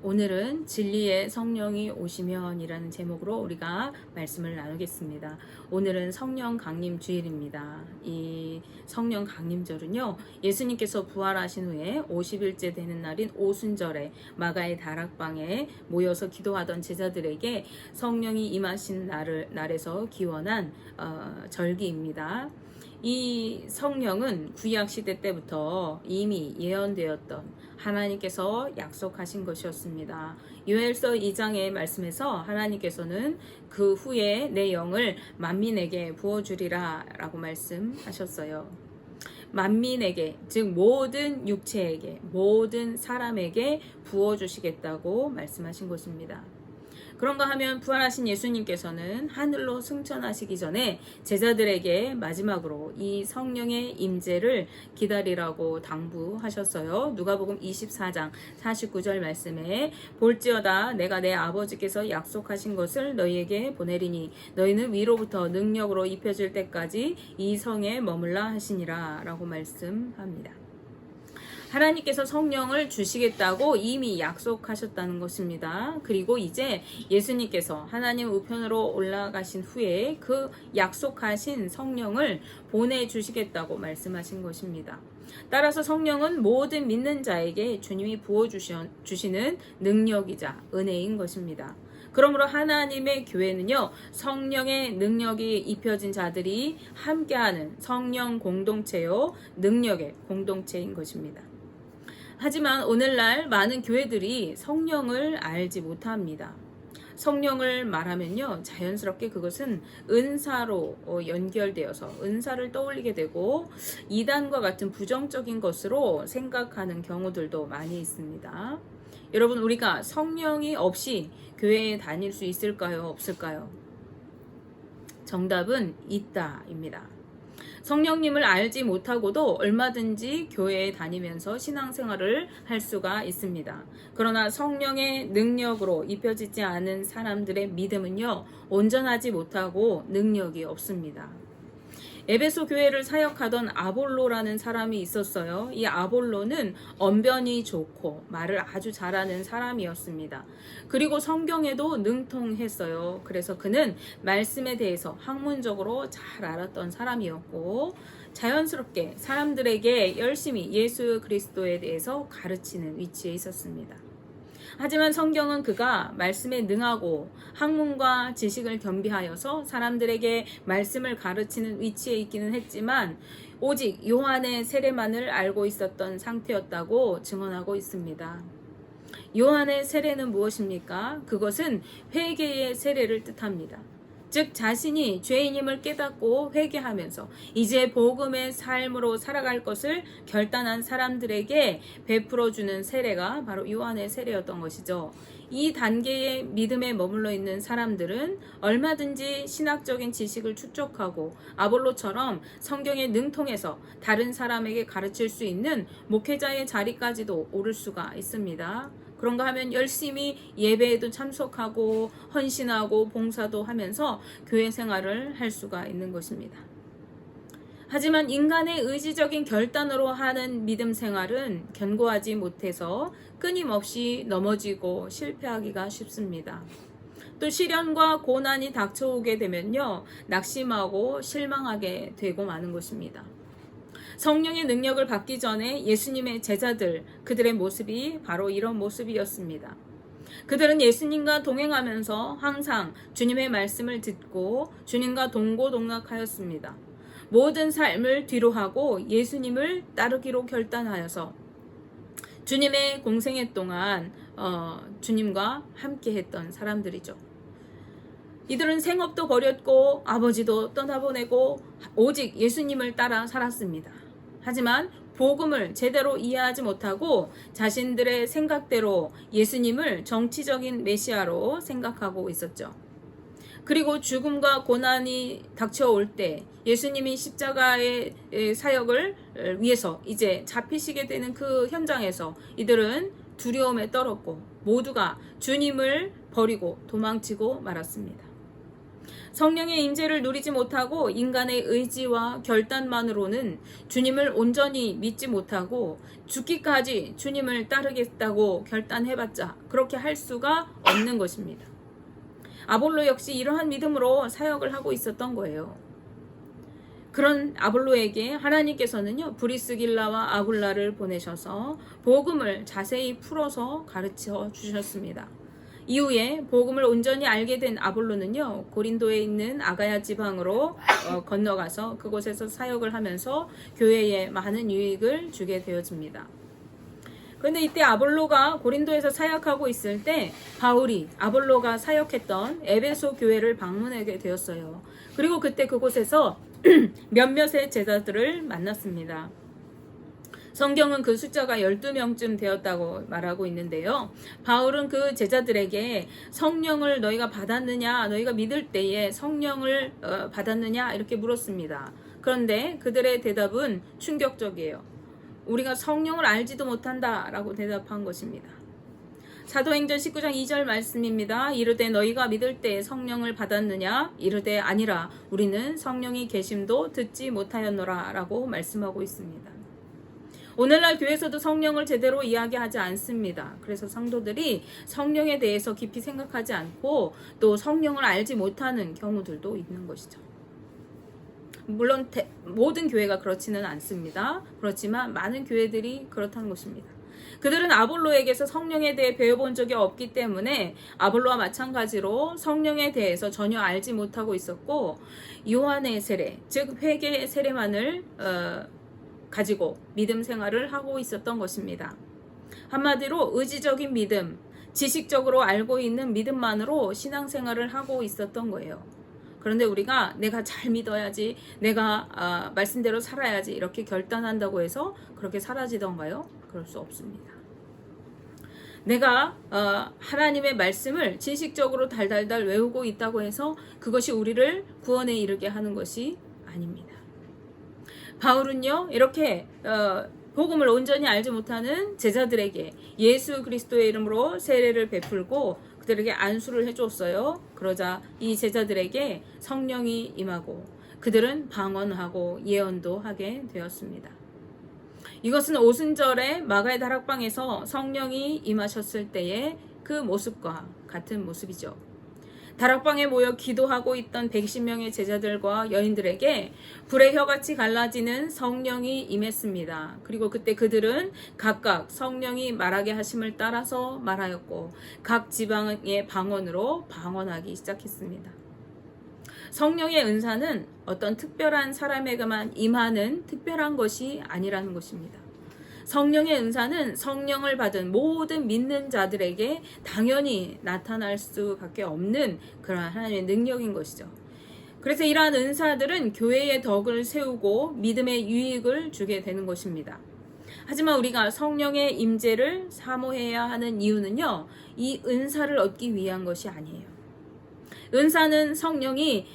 오늘은 진리의 성령이 오시면 이라는 제목으로 우리가 말씀을 나누겠습니다. 오늘은 성령 강림 주일입니다. 이 성령 강림절은요, 예수님께서 부활하신 후에 50일째 되는 날인 오순절에 마가의 다락방에 모여서 기도하던 제자들에게 성령이 임하신 날에서 기원한 절기입니다. 이 성령은 구약 시대 때부터 이미 예언되었던 하나님께서 약속하신 것이었습니다. 요엘서 2장의 말씀에서 하나님께서는 그 후에 내 영을 만민에게 부어주리라 라고 말씀하셨어요. 만민에게, 즉 모든 육체에게, 모든 사람에게 부어주시겠다고 말씀하신 것입니다. 그런가 하면 부활하신 예수님께서는 하늘로 승천하시기 전에 제자들에게 마지막으로 이 성령의 임재를 기다리라고 당부하셨어요. 누가복음 24장 49절 말씀에 볼지어다 내가 내 아버지께서 약속하신 것을 너희에게 보내리니 너희는 위로부터 능력으로 입혀질 때까지 이 성에 머물라 하시니라 라고 말씀합니다. 하나님께서 성령을 주시겠다고 이미 약속하셨다는 것입니다. 그리고 이제 예수님께서 하나님 우편으로 올라가신 후에 그 약속하신 성령을 보내주시겠다고 말씀하신 것입니다. 따라서 성령은 모든 믿는 자에게 주님이 부어주시는 능력이자 은혜인 것입니다. 그러므로 하나님의 교회는요, 성령의 능력이 입혀진 자들이 함께하는 성령 공동체요, 능력의 공동체인 것입니다. 하지만 오늘날 많은 교회들이 성령을 알지 못합니다. 성령을 말하면요, 자연스럽게 그것은 은사로 연결되어서 은사를 떠올리게 되고 이단과 같은 부정적인 것으로 생각하는 경우들도 많이 있습니다. 여러분, 우리가 성령이 없이 교회에 다닐 수 있을까요? 없을까요? 정답은 있다입니다. 성령님을 알지 못하고도 얼마든지 교회에 다니면서 신앙생활을 할 수가 있습니다. 그러나 성령의 능력으로 입혀지지 않은 사람들의 믿음은요, 온전하지 못하고 능력이 없습니다. 에베소 교회를 사역하던 아볼로라는 사람이 있었어요. 이 아볼로는 언변이 좋고 말을 아주 잘하는 사람이었습니다. 그리고 성경에도 능통했어요. 그래서 그는 말씀에 대해서 학문적으로 잘 알았던 사람이었고 자연스럽게 사람들에게 열심히 예수 그리스도에 대해서 가르치는 위치에 있었습니다. 하지만 성경은 그가 말씀에 능하고 학문과 지식을 겸비하여서 사람들에게 말씀을 가르치는 위치에 있기는 했지만 오직 요한의 세례만을 알고 있었던 상태였다고 증언하고 있습니다. 요한의 세례는 무엇입니까? 그것은 회개의 세례를 뜻합니다. 즉 자신이 죄인임을 깨닫고 회개하면서 이제 복음의 삶으로 살아갈 것을 결단한 사람들에게 베풀어주는 세례가 바로 요한의 세례였던 것이죠. 이 단계의 믿음에 머물러 있는 사람들은 얼마든지 신학적인 지식을 축적하고 아볼로처럼 성경에 능통해서 다른 사람에게 가르칠 수 있는 목회자의 자리까지도 오를 수가 있습니다. 그런가 하면 열심히 예배에도 참석하고 헌신하고 봉사도 하면서 교회 생활을 할 수가 있는 것입니다. 하지만 인간의 의지적인 결단으로 하는 믿음 생활은 견고하지 못해서 끊임없이 넘어지고 실패하기가 쉽습니다. 또 시련과 고난이 닥쳐오게 되면요, 낙심하고 실망하게 되고 마는 것입니다. 성령의 능력을 받기 전에 예수님의 제자들, 그들의 모습이 바로 이런 모습이었습니다. 그들은 예수님과 동행하면서 항상 주님의 말씀을 듣고 주님과 동고동락하였습니다. 모든 삶을 뒤로하고 예수님을 따르기로 결단하여서 주님의 공생애 동안 주님과 함께했던 사람들이죠. 이들은 생업도 버렸고 아버지도 떠나보내고 오직 예수님을 따라 살았습니다. 하지만 복음을 제대로 이해하지 못하고 자신들의 생각대로 예수님을 정치적인 메시아로 생각하고 있었죠. 그리고 죽음과 고난이 닥쳐올 때 예수님이 십자가의 사역을 위해서 이제 잡히시게 되는 그 현장에서 이들은 두려움에 떨었고 모두가 주님을 버리고 도망치고 말았습니다. 성령의 임재를 누리지 못하고 인간의 의지와 결단만으로는 주님을 온전히 믿지 못하고 죽기까지 주님을 따르겠다고 결단해봤자 그렇게 할 수가 없는 것입니다. 아볼로 역시 이러한 믿음으로 사역을 하고 있었던 거예요. 그런 아볼로에게 하나님께서는요, 브리스길라와 아굴라를 보내셔서 복음을 자세히 풀어서 가르쳐 주셨습니다. 이후에 복음을 온전히 알게 된 아볼로는요, 고린도에 있는 아가야 지방으로 건너가서 그곳에서 사역을 하면서 교회에 많은 유익을 주게 되어집니다. 그런데 이때 아볼로가 고린도에서 사역하고 있을 때 바울이 아볼로가 사역했던 에베소 교회를 방문하게 되었어요. 그리고 그때 그곳에서 몇몇의 제자들을 만났습니다. 성경은 그 숫자가 12명쯤 되었다고 말하고 있는데요. 바울은 그 제자들에게 성령을 너희가 받았느냐, 너희가 믿을 때에 성령을 받았느냐 이렇게 물었습니다. 그런데 그들의 대답은 충격적이에요. 우리가 성령을 알지도 못한다 라고 대답한 것입니다. 사도행전 19장 2절 말씀입니다. 이르되 너희가 믿을 때에 성령을 받았느냐? 이르되 아니라 우리는 성령이 계심도 듣지 못하였노라 라고 말씀하고 있습니다. 오늘날 교회에서도 성령을 제대로 이야기하지 않습니다. 그래서 성도들이 성령에 대해서 깊이 생각하지 않고 또 성령을 알지 못하는 경우들도 있는 것이죠. 물론 모든 교회가 그렇지는 않습니다. 그렇지만 많은 교회들이 그렇다는 것입니다. 그들은 아볼로에게서 성령에 대해 배워본 적이 없기 때문에 아볼로와 마찬가지로 성령에 대해서 전혀 알지 못하고 있었고, 요한의 세례, 즉 회개의 세례만을 가지고 믿음 생활을 하고 있었던 것입니다. 한마디로 의지적인 믿음, 지식적으로 알고 있는 믿음만으로 신앙생활을 하고 있었던 거예요. 그런데 우리가 내가 잘 믿어야지, 내가 말씀대로 살아야지 이렇게 결단한다고 해서 그렇게 사라지던가요? 그럴 수 없습니다. 내가 하나님의 말씀을 지식적으로 달달달 외우고 있다고 해서 그것이 우리를 구원에 이르게 하는 것이 아닙니다. 바울은요, 이렇게 복음을 온전히 알지 못하는 제자들에게 예수 그리스도의 이름으로 세례를 베풀고 그들에게 안수를 해줬어요. 그러자 이 제자들에게 성령이 임하고 그들은 방언하고 예언도 하게 되었습니다. 이것은 오순절에 마가의 다락방에서 성령이 임하셨을 때의 그 모습과 같은 모습이죠. 다락방에 모여 기도하고 있던 120명의 제자들과 여인들에게 불의 혀같이 갈라지는 성령이 임했습니다. 그리고 그때 그들은 각각 성령이 말하게 하심을 따라서 말하였고 각 지방의 방언으로 방언하기 시작했습니다. 성령의 은사는 어떤 특별한 사람에게만 임하는 특별한 것이 아니라는 것입니다. 성령의 은사는 성령을 받은 모든 믿는 자들에게 당연히 나타날 수밖에 없는 그런 하나님의 능력인 것이죠. 그래서 이러한 은사들은 교회의 덕을 세우고 믿음의 유익을 주게 되는 것입니다. 하지만 우리가 성령의 임재를 사모해야 하는 이유는요, 이 은사를 얻기 위한 것이 아니에요. 은사는 성령이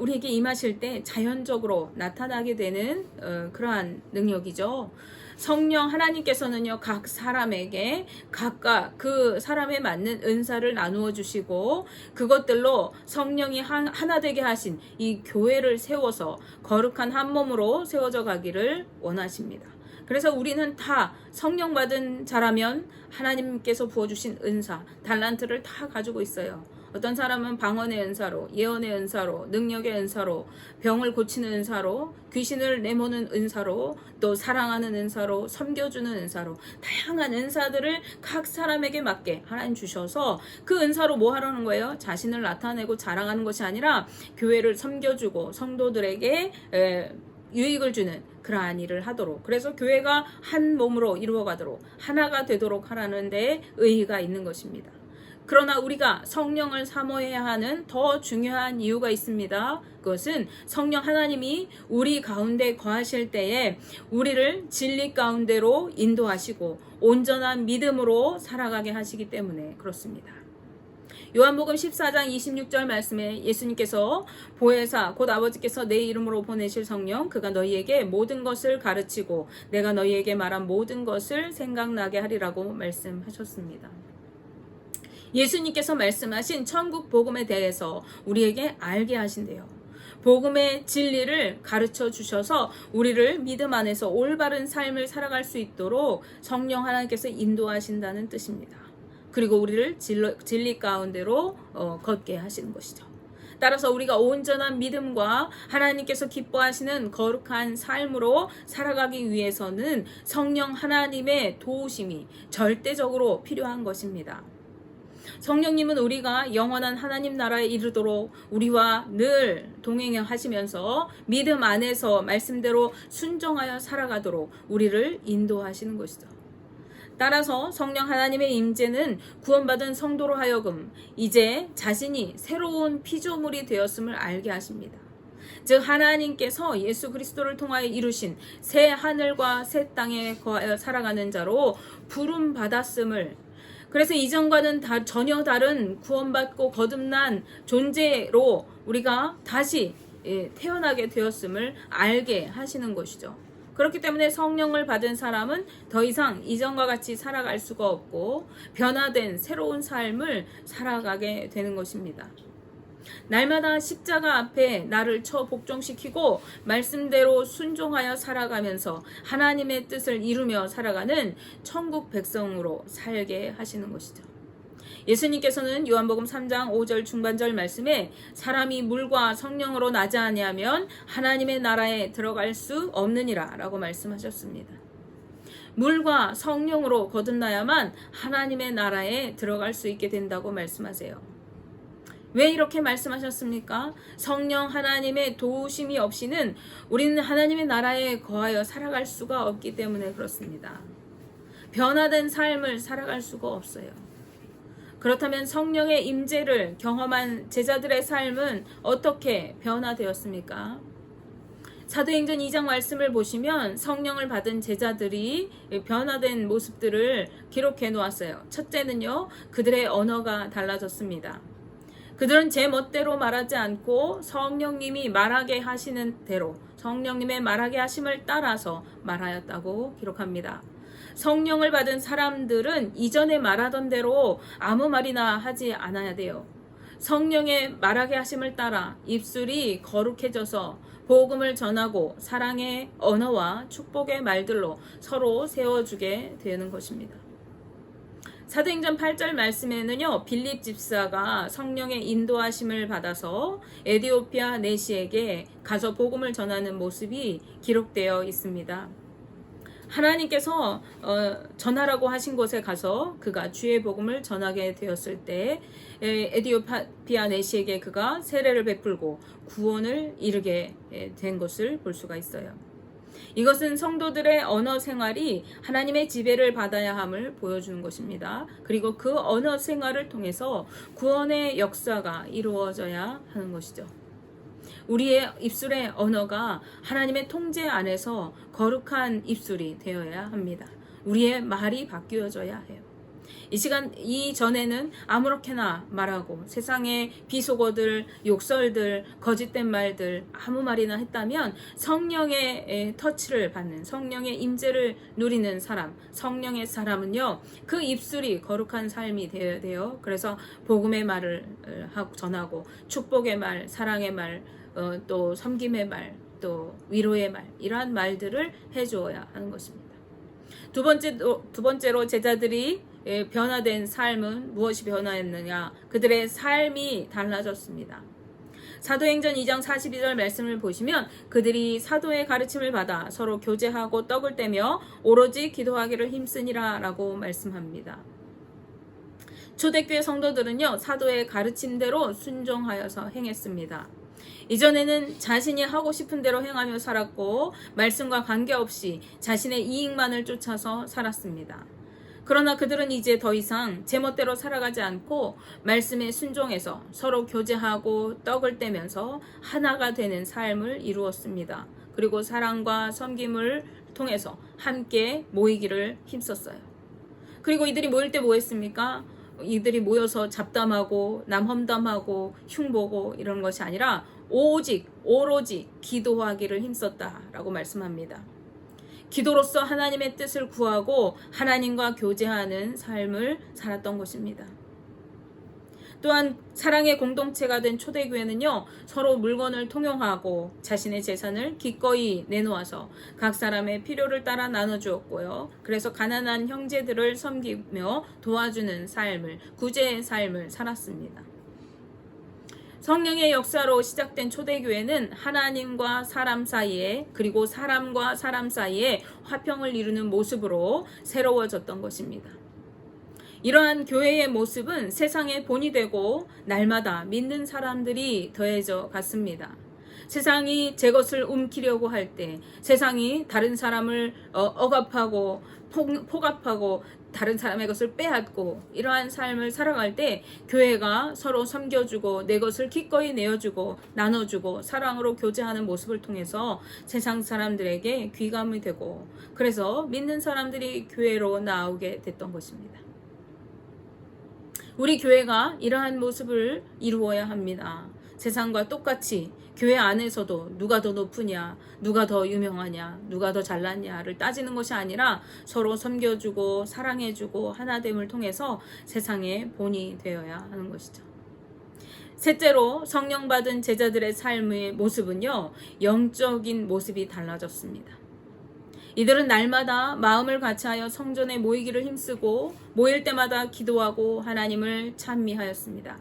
우리에게 임하실 때 자연적으로 나타나게 되는 그러한 능력이죠. 성령 하나님께서는요, 각 사람에게 각각 그 사람에 맞는 은사를 나누어 주시고 그것들로 성령이 하나 되게 하신 이 교회를 세워서 거룩한 한 몸으로 세워져 가기를 원하십니다. 그래서 우리는 다 성령 받은 자라면 하나님께서 부어주신 은사, 달란트를 다 가지고 있어요. 어떤 사람은 방언의 은사로, 예언의 은사로, 능력의 은사로, 병을 고치는 은사로, 귀신을 내모는 은사로, 또 사랑하는 은사로, 섬겨주는 은사로, 다양한 은사들을 각 사람에게 맞게 하나님 주셔서 그 은사로 뭐 하라는 거예요? 자신을 나타내고 자랑하는 것이 아니라 교회를 섬겨주고 성도들에게 유익을 주는 그러한 일을 하도록, 그래서 교회가 한 몸으로 이루어가도록 하나가 되도록 하라는 데 의의가 있는 것입니다. 그러나 우리가 성령을 사모해야 하는 더 중요한 이유가 있습니다. 그것은 성령 하나님이 우리 가운데 거하실 때에 우리를 진리 가운데로 인도하시고 온전한 믿음으로 살아가게 하시기 때문에 그렇습니다. 요한복음 14장 26절 말씀에 예수님께서 보혜사 곧 아버지께서 내 이름으로 보내실 성령 그가 너희에게 모든 것을 가르치고 내가 너희에게 말한 모든 것을 생각나게 하리라고 말씀하셨습니다. 예수님께서 말씀하신 천국 복음에 대해서 우리에게 알게 하신대요. 복음의 진리를 가르쳐 주셔서 우리를 믿음 안에서 올바른 삶을 살아갈 수 있도록 성령 하나님께서 인도하신다는 뜻입니다. 그리고 우리를 진리 가운데로 걷게 하시는 것이죠. 따라서 우리가 온전한 믿음과 하나님께서 기뻐하시는 거룩한 삶으로 살아가기 위해서는 성령 하나님의 도우심이 절대적으로 필요한 것입니다. 성령님은 우리가 영원한 하나님 나라에 이르도록 우리와 늘 동행하시면서 믿음 안에서 말씀대로 순종하여 살아가도록 우리를 인도하시는 것이죠. 따라서 성령 하나님의 임재는 구원받은 성도로 하여금 이제 자신이 새로운 피조물이 되었음을 알게 하십니다. 즉 하나님께서 예수 그리스도를 통하여 이루신 새 하늘과 새 땅에 거하여 살아가는 자로 부름 받았음을, 그래서 이전과는 전혀 다른 구원받고 거듭난 존재로 우리가 다시 태어나게 되었음을 알게 하시는 것이죠. 그렇기 때문에 성령을 받은 사람은 더 이상 이전과 같이 살아갈 수가 없고 변화된 새로운 삶을 살아가게 되는 것입니다. 날마다 십자가 앞에 나를 처 복종시키고 말씀대로 순종하여 살아가면서 하나님의 뜻을 이루며 살아가는 천국 백성으로 살게 하시는 것이죠. 예수님께서는 요한복음 3장 5절 중반절 말씀에 사람이 물과 성령으로 나지 아니하면 하나님의 나라에 들어갈 수 없느니라 라고 말씀하셨습니다. 물과 성령으로 거듭나야만 하나님의 나라에 들어갈 수 있게 된다고 말씀하세요. 왜 이렇게 말씀하셨습니까? 성령 하나님의 도우심이 없이는 우리는 하나님의 나라에 거하여 살아갈 수가 없기 때문에 그렇습니다. 변화된 삶을 살아갈 수가 없어요. 그렇다면 성령의 임재를 경험한 제자들의 삶은 어떻게 변화되었습니까? 사도행전 2장 말씀을 보시면 성령을 받은 제자들이 변화된 모습들을 기록해 놓았어요. 첫째는요, 그들의 언어가 달라졌습니다. 그들은 제 멋대로 말하지 않고 성령님이 말하게 하시는 대로 성령님의 말하게 하심을 따라서 말하였다고 기록합니다. 성령을 받은 사람들은 이전에 말하던 대로 아무 말이나 하지 않아야 돼요. 성령의 말하게 하심을 따라 입술이 거룩해져서 복음을 전하고 사랑의 언어와 축복의 말들로 서로 세워주게 되는 것입니다. 사도행전 8절 말씀에는요, 빌립 집사가 성령의 인도하심을 받아서 에디오피아 내시에게 가서 복음을 전하는 모습이 기록되어 있습니다. 하나님께서 전하라고 하신 곳에 가서 그가 주의 복음을 전하게 되었을 때 에디오피아 내시에게 그가 세례를 베풀고 구원을 이루게 된 것을 볼 수가 있어요. 이것은 성도들의 언어 생활이 하나님의 지배를 받아야 함을 보여주는 것입니다. 그리고 그 언어 생활을 통해서 구원의 역사가 이루어져야 하는 것이죠. 우리의 입술의 언어가 하나님의 통제 안에서 거룩한 입술이 되어야 합니다. 우리의 말이 바뀌어져야 해요. 이 시간 이전에는 아무렇게나 말하고 세상의 비속어들, 욕설들, 거짓된 말들 아무 말이나 했다면 성령의 터치를 받는, 성령의 임재를 누리는 사람, 성령의 사람은요, 그 입술이 거룩한 삶이 되어야 돼요. 그래서 복음의 말을 전하고 축복의 말, 사랑의 말, 또 섬김의 말, 또 위로의 말, 이러한 말들을 해주어야 하는 것입니다. 두 번째로 제자들이 변화된 삶은 무엇이 변화했느냐? 그들의 삶이 달라졌습니다. 사도행전 2장 42절 말씀을 보시면 그들이 사도의 가르침을 받아 서로 교제하고 떡을 떼며 오로지 기도하기를 힘쓰니라 라고 말씀합니다. 초대교회 성도들은요, 사도의 가르침대로 순종하여서 행했습니다. 이전에는 자신이 하고 싶은 대로 행하며 살았고 말씀과 관계없이 자신의 이익만을 쫓아서 살았습니다. 그러나 그들은 이제 더 이상 제멋대로 살아가지 않고 말씀에 순종해서 서로 교제하고 떡을 떼면서 하나가 되는 삶을 이루었습니다. 그리고 사랑과 섬김을 통해서 함께 모이기를 힘썼어요. 그리고 이들이 모일 때 뭐 했습니까? 이들이 모여서 잡담하고 남험담하고 흉보고 이런 것이 아니라 오로지 기도하기를 힘썼다라고 말씀합니다. 기도로서 하나님의 뜻을 구하고 하나님과 교제하는 삶을 살았던 것입니다. 또한 사랑의 공동체가 된 초대교회는요, 서로 물건을 통용하고 자신의 재산을 기꺼이 내놓아서 각 사람의 필요를 따라 나눠주었고요. 그래서 가난한 형제들을 섬기며 도와주는 삶을, 구제의 삶을 살았습니다. 성령의 역사로 시작된 초대교회는 하나님과 사람 사이에, 그리고 사람과 사람 사이에 화평을 이루는 모습으로 새로워졌던 것입니다. 이러한 교회의 모습은 세상의 본이 되고 날마다 믿는 사람들이 더해져 갔습니다. 세상이 제 것을 움키려고 할 때, 세상이 다른 사람을 억압하고 폭압하고 다른 사람의 것을 빼앗고 이러한 삶을 살아갈 때 교회가 서로 섬겨주고 내 것을 기꺼이 내어주고 나눠주고 사랑으로 교제하는 모습을 통해서 세상 사람들에게 귀감이 되고, 그래서 믿는 사람들이 교회로 나오게 됐던 것입니다. 우리 교회가 이러한 모습을 이루어야 합니다. 세상과 똑같이 교회 안에서도 누가 더 높으냐, 누가 더 유명하냐, 누가 더 잘났냐를 따지는 것이 아니라 서로 섬겨주고 사랑해주고 하나됨을 통해서 세상의 본이 되어야 하는 것이죠. 셋째로, 성령 받은 제자들의 삶의 모습은요, 영적인 모습이 달라졌습니다. 이들은 날마다 마음을 같이하여 성전에 모이기를 힘쓰고 모일 때마다 기도하고 하나님을 찬미하였습니다.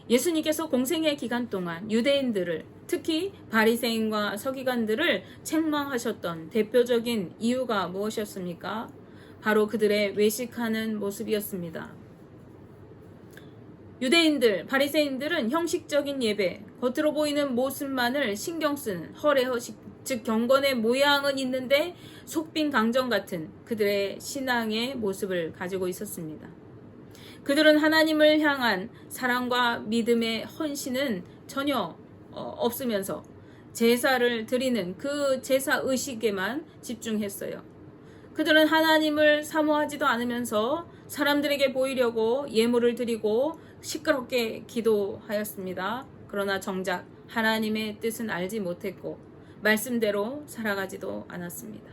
예수님께서 공생의 기간 동안 유대인들을, 특히 바리새인과 서기관들을 책망하셨던 대표적인 이유가 무엇이었습니까? 바로 그들의 외식하는 모습이었습니다. 유대인들, 바리새인들은 형식적인 예배, 겉으로 보이는 모습만을 신경 쓰는 허례허식, 즉 경건의 모양은 있는데 속빈 강정 같은 그들의 신앙의 모습을 가지고 있었습니다. 그들은 하나님을 향한 사랑과 믿음의 헌신은 전혀 없으면서 제사를 드리는 그 제사 의식에만 집중했어요. 그들은 하나님을 사모하지도 않으면서 사람들에게 보이려고 예물을 드리고 시끄럽게 기도하였습니다. 그러나 정작 하나님의 뜻은 알지 못했고 말씀대로 살아가지도 않았습니다.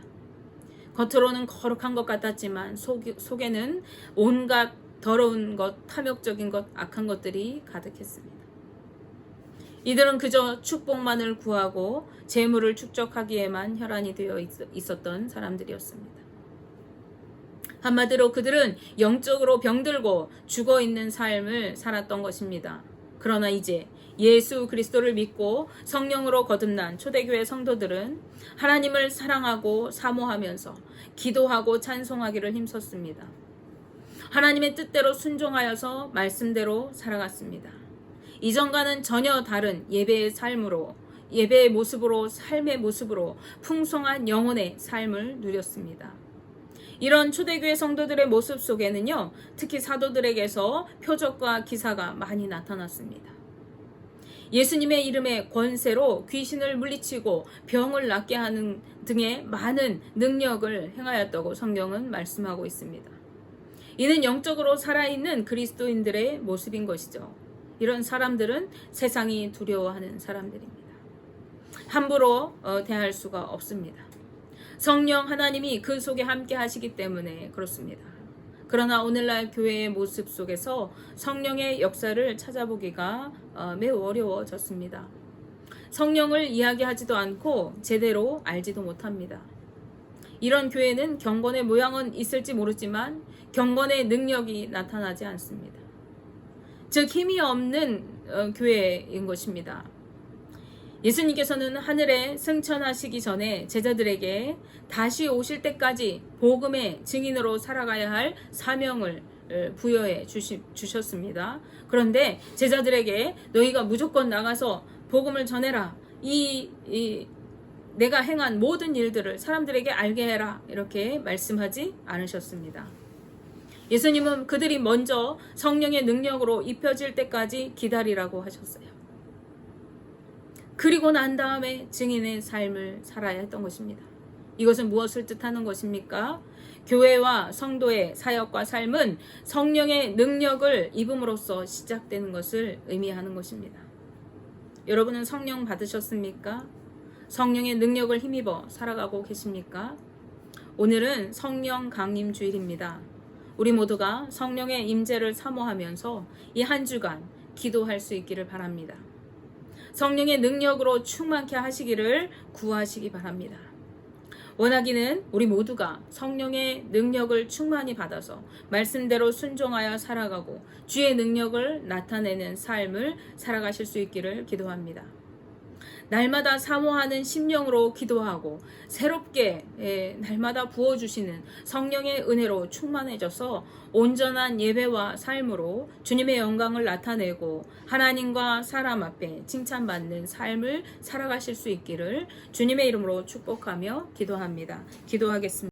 겉으로는 거룩한 것 같았지만 속에는 온갖 더러운 것, 탐욕적인 것, 악한 것들이 가득했습니다. 이들은 그저 축복만을 구하고 재물을 축적하기에만 혈안이 되어 있었던 사람들이었습니다. 한마디로 그들은 영적으로 병들고 죽어있는 삶을 살았던 것입니다. 그러나 이제 예수 그리스도를 믿고 성령으로 거듭난 초대교회 성도들은 하나님을 사랑하고 사모하면서 기도하고 찬송하기를 힘썼습니다. 하나님의 뜻대로 순종하여서 말씀대로 살아갔습니다. 이전과는 전혀 다른 예배의 삶으로, 예배의 모습으로, 삶의 모습으로 풍성한 영혼의 삶을 누렸습니다. 이런 초대교회 성도들의 모습 속에는요, 특히 사도들에게서 표적과 기사가 많이 나타났습니다. 예수님의 이름의 권세로 귀신을 물리치고 병을 낫게 하는 등의 많은 능력을 행하였다고 성경은 말씀하고 있습니다. 이는 영적으로 살아있는 그리스도인들의 모습인 것이죠. 이런 사람들은 세상이 두려워하는 사람들입니다. 함부로 대할 수가 없습니다. 성령 하나님이 그 속에 함께 하시기 때문에 그렇습니다. 그러나 오늘날 교회의 모습 속에서 성령의 역사를 찾아보기가 매우 어려워졌습니다. 성령을 이야기하지도 않고 제대로 알지도 못합니다. 이런 교회는 경건의 모양은 있을지 모르지만 경건의 능력이 나타나지 않습니다. 즉 힘이 없는 교회인 것입니다. 예수님께서는 하늘에 승천하시기 전에 제자들에게 다시 오실 때까지 복음의 증인으로 살아가야 할 사명을 부여해 주셨습니다. 그런데 제자들에게 너희가 무조건 나가서 복음을 전해라. 내가 행한 모든 일들을 사람들에게 알게 해라. 이렇게 말씀하지 않으셨습니다. 예수님은 그들이 먼저 성령의 능력으로 입혀질 때까지 기다리라고 하셨어요. 그리고 난 다음에 증인의 삶을 살아야 했던 것입니다. 이것은 무엇을 뜻하는 것입니까? 교회와 성도의 사역과 삶은 성령의 능력을 입음으로써 시작되는 것을 의미하는 것입니다. 여러분은 성령 받으셨습니까? 성령의 능력을 힘입어 살아가고 계십니까? 오늘은 성령 강림 주일입니다. 우리 모두가 성령의 임재를 사모하면서 이 한 주간 기도할 수 있기를 바랍니다. 성령의 능력으로 충만케 하시기를 구하시기 바랍니다. 원하기는 우리 모두가 성령의 능력을 충만히 받아서 말씀대로 순종하여 살아가고 주의 능력을 나타내는 삶을 살아가실 수 있기를 기도합니다. 날마다 사모하는 심령으로 기도하고 새롭게 날마다 부어주시는 성령의 은혜로 충만해져서 온전한 예배와 삶으로 주님의 영광을 나타내고 하나님과 사람 앞에 칭찬받는 삶을 살아가실 수 있기를 주님의 이름으로 축복하며 기도합니다. 기도하겠습니다.